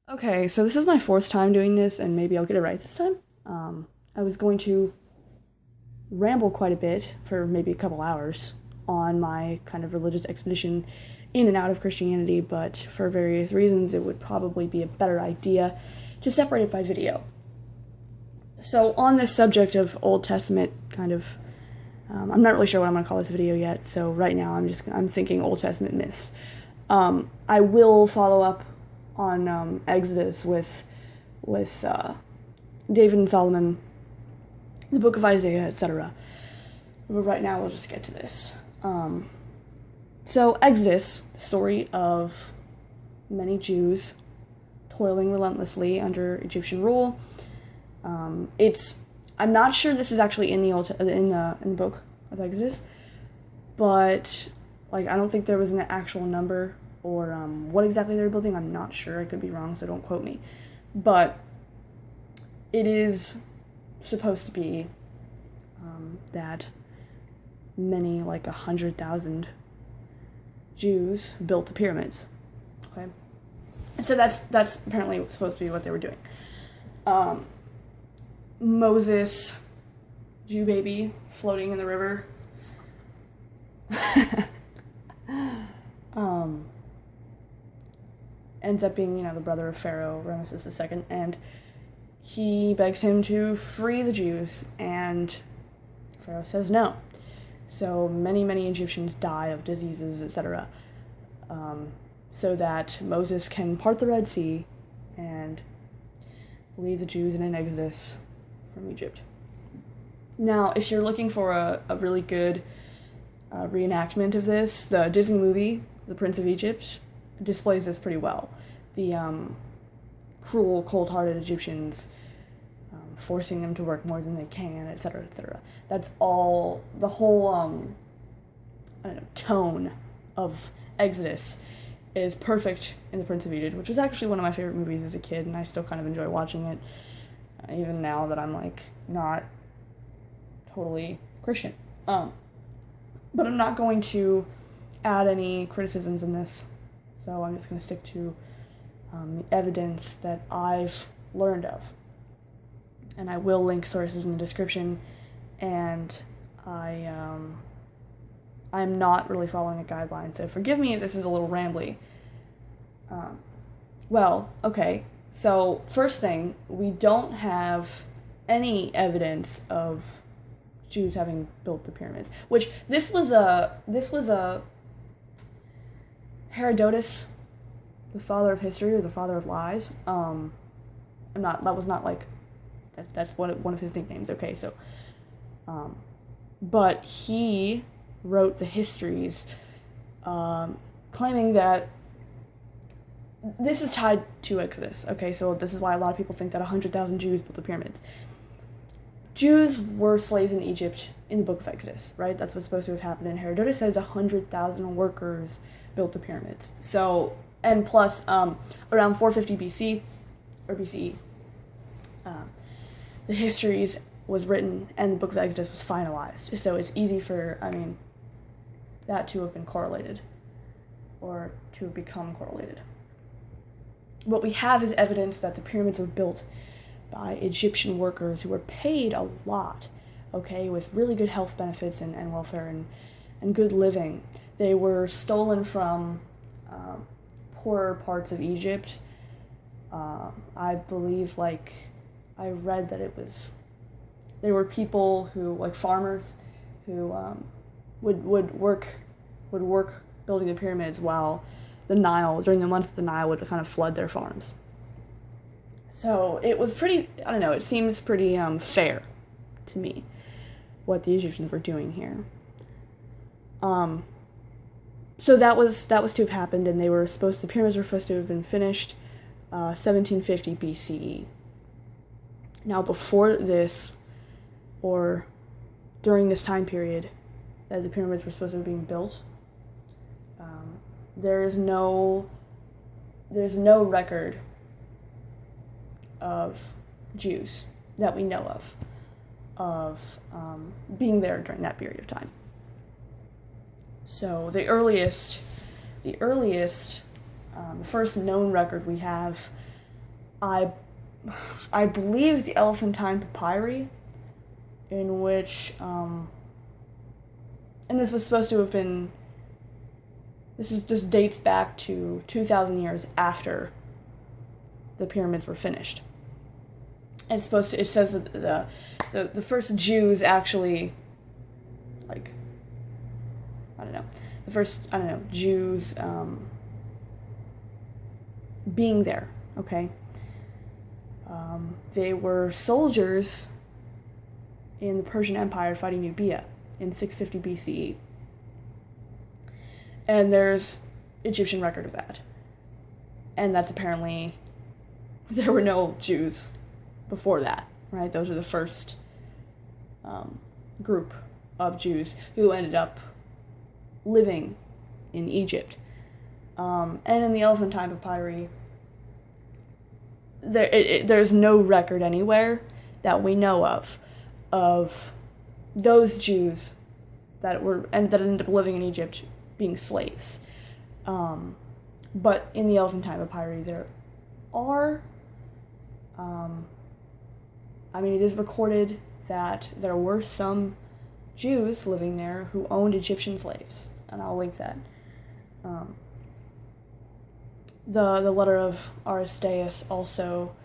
Okay, so this is my fourth time doing this, and maybe I'll get it right this time. I was going to ramble quite a bit for maybe a couple hours on my kind of religious expedition in and out of Christianity, but for various reasons, it would probably be a better idea to separate it by video. So, on this subject of Old Testament kind of, I'm not really sure what I'm going to call this video yet, so right now I'm thinking Old Testament myths. I will follow up on Exodus with David and Solomon, the Book of Isaiah, etc. But right now we'll just get to this. So Exodus, the story of many Jews toiling relentlessly under Egyptian rule. I'm not sure this is actually in the book of Exodus, but like I don't think there was an actual number or what exactly they were building. I'm not sure. I could be wrong, so don't quote me. But it is supposed to be that many, like 100,000 Jews built the pyramids. Okay, and so that's apparently supposed to be what they were doing. Moses, Jew baby, floating in the river. Ends up being, the brother of Pharaoh, Ramesses II, and he begs him to free the Jews, and Pharaoh says no. So many, many Egyptians die of diseases, etc., so that Moses can part the Red Sea and lead the Jews in an exodus from Egypt. Now, if you're looking for a really good reenactment of this, the Disney movie, The Prince of Egypt, displays this pretty well. The cruel, cold-hearted Egyptians forcing them to work more than they can, etc., etc. That's all, the whole, tone of Exodus is perfect in The Prince of Egypt, which was actually one of my favorite movies as a kid, and I still kind of enjoy watching it, even now that I'm, not totally Christian. But I'm not going to add any criticisms in this, so I'm just going to stick to the evidence that I've learned of. And I will link sources in the description, and I'm not really following a guideline, so forgive me if this is a little rambly. Okay, so first thing, we don't have any evidence of Jews having built the pyramids, which this was a Herodotus, the father of history or the father of lies. That's one of his nicknames. Okay, so, but he wrote the histories, claiming that this is tied to Exodus. Okay, so this is why a lot of people think that 100,000 Jews built the pyramids. Jews were slaves in Egypt in the book of Exodus, right? That's what's supposed to have happened. And Herodotus says 100,000 workers built the pyramids. So, and plus, around 450 BC, or BCE, the histories was written and the book of Exodus was finalized. So it's easy for, that to have been correlated, or to have become correlated. What we have is evidence that the pyramids were built by Egyptian workers who were paid a lot, okay, with really good health benefits and welfare and good living. They were stolen from poorer parts of Egypt. I believe, I read that they were people who, farmers, who would work building the pyramids while during the months the Nile would kind of flood their farms. So it was pretty, it seems pretty fair to me what the Egyptians were doing here. So that was to have happened, and the pyramids were supposed to have been finished 1750 BCE. Now before this, or during this time period that the pyramids were supposed to be being built, there's no record of Jews that we know of being there during that period of time. So the earliest, the first known record we have I I believe the Elephantine Papyri, in which and this was supposed to have been. This dates back to 2,000 years after the pyramids were finished. And it says that the first Jews actually, like, Jews being there, okay? They were soldiers in the Persian Empire fighting Nubia in 650 BCE. And there's Egyptian record of that. And that's apparently, there were no Jews before that, right? Those are the first group of Jews who ended up living in Egypt. And in the Elephantine Papyri, there's no record anywhere that we know of those Jews that ended up living in Egypt being slaves. But in the Elephantine Papyri there are, it is recorded that there were some Jews living there who owned Egyptian slaves, and I'll link that. The letter of Aristeas also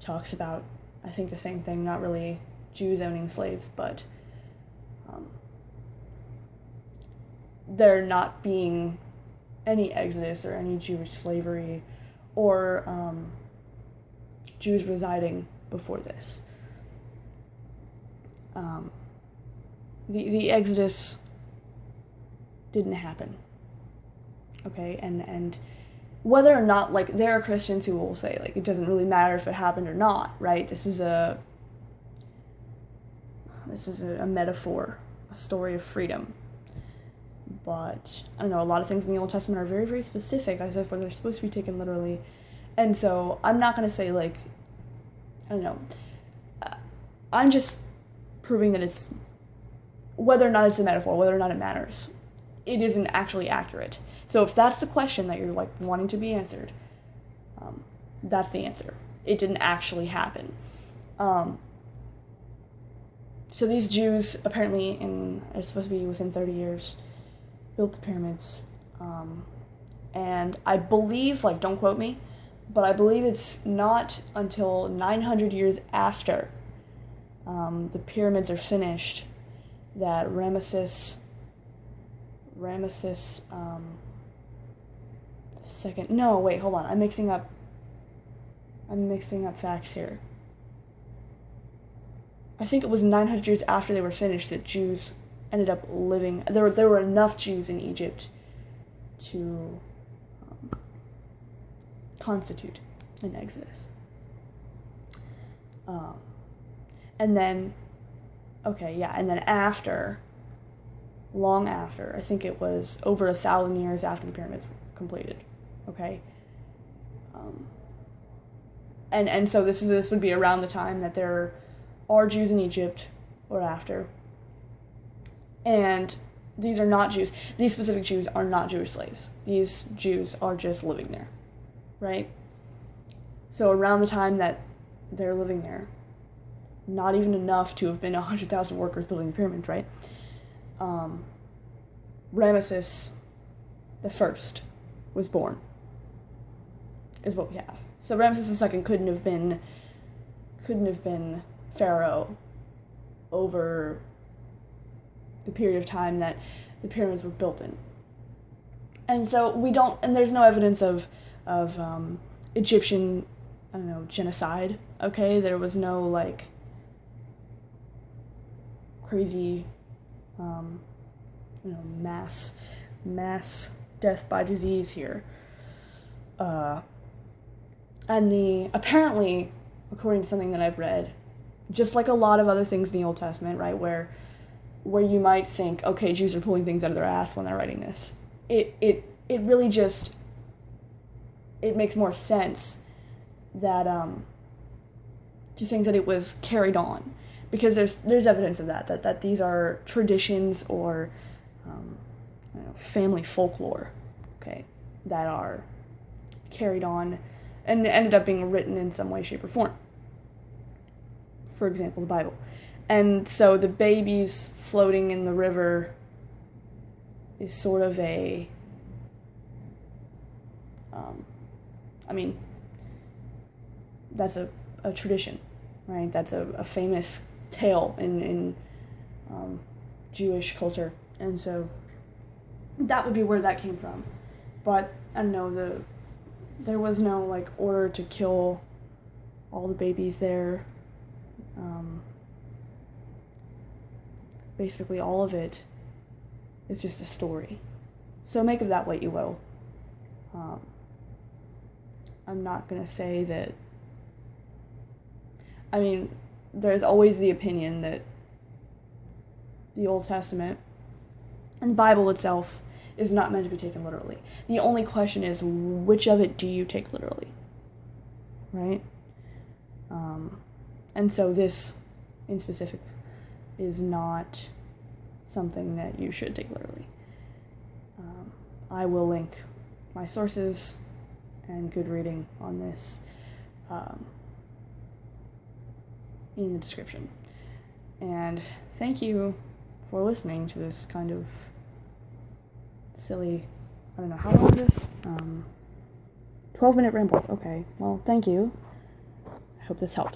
talks about, I think, the same thing, not really Jews owning slaves, but there not being any exodus or any Jewish slavery or Jews residing before this. The exodus didn't happen, okay, and whether or not, like, there are Christians who will say, like, it doesn't really matter if it happened or not, right? This is a metaphor, a story of freedom. But, I don't know, a lot of things in the Old Testament are very, very specific, as if they're supposed to be taken literally. And so, I'm not going to say, like, I don't know, I'm just proving that it's, whether or not it's a metaphor, whether or not it matters, it isn't actually accurate. So if that's the question that you're, like, wanting to be answered, that's the answer. It didn't actually happen. So these Jews, apparently, it's supposed to be within 30 years, built the pyramids. And I believe, like, don't quote me, but I believe it's not until 900 years after the pyramids are finished that Ramesses second. No, wait, hold on. I'm mixing up facts here. I think it was 900 years after they were finished that Jews ended up living. There were enough Jews in Egypt to constitute an exodus. And then long after, I think it was over 1,000 years after the pyramids were completed. Okay. And so this would be around the time that there are Jews in Egypt, or after. And these are not Jews. These specific Jews are not Jewish slaves. These Jews are just living there, right? So around the time that they're living there, not even enough to have been 100,000 workers building the pyramids, right? Ramesses the First was born, is what we have. So Ramesses II couldn't have been pharaoh over the period of time that the pyramids were built in. And so there's no evidence of Egyptian, genocide, okay? There was no, like, crazy, mass death by disease here. And apparently, according to something that I've read, just like a lot of other things in the Old Testament, right, where you might think, okay, Jews are pulling things out of their ass when they're writing this, it really just, it makes more sense that, just think that it was carried on, because there's evidence of that these are traditions or, family folklore, okay, that are carried on, and it ended up being written in some way, shape, or form. For example, the Bible. And so the babies floating in the river is sort of a, that's a tradition, right? That's a famous tale in Jewish culture. And so that would be where that came from. But I don't know, there was no like order to kill all the babies there. Basically all of it is just a story. So make of that what you will. I'm not gonna say that, there's always the opinion that the Old Testament and the Bible itself is not meant to be taken literally. The only question is, which of it do you take literally? Right? And so this, in specific, is not something that you should take literally. I will link my sources and good reading on this in the description. And thank you for listening to this kind of silly, I don't know, how long is this? 12-minute ramble. Okay, well, thank you. I hope this helped.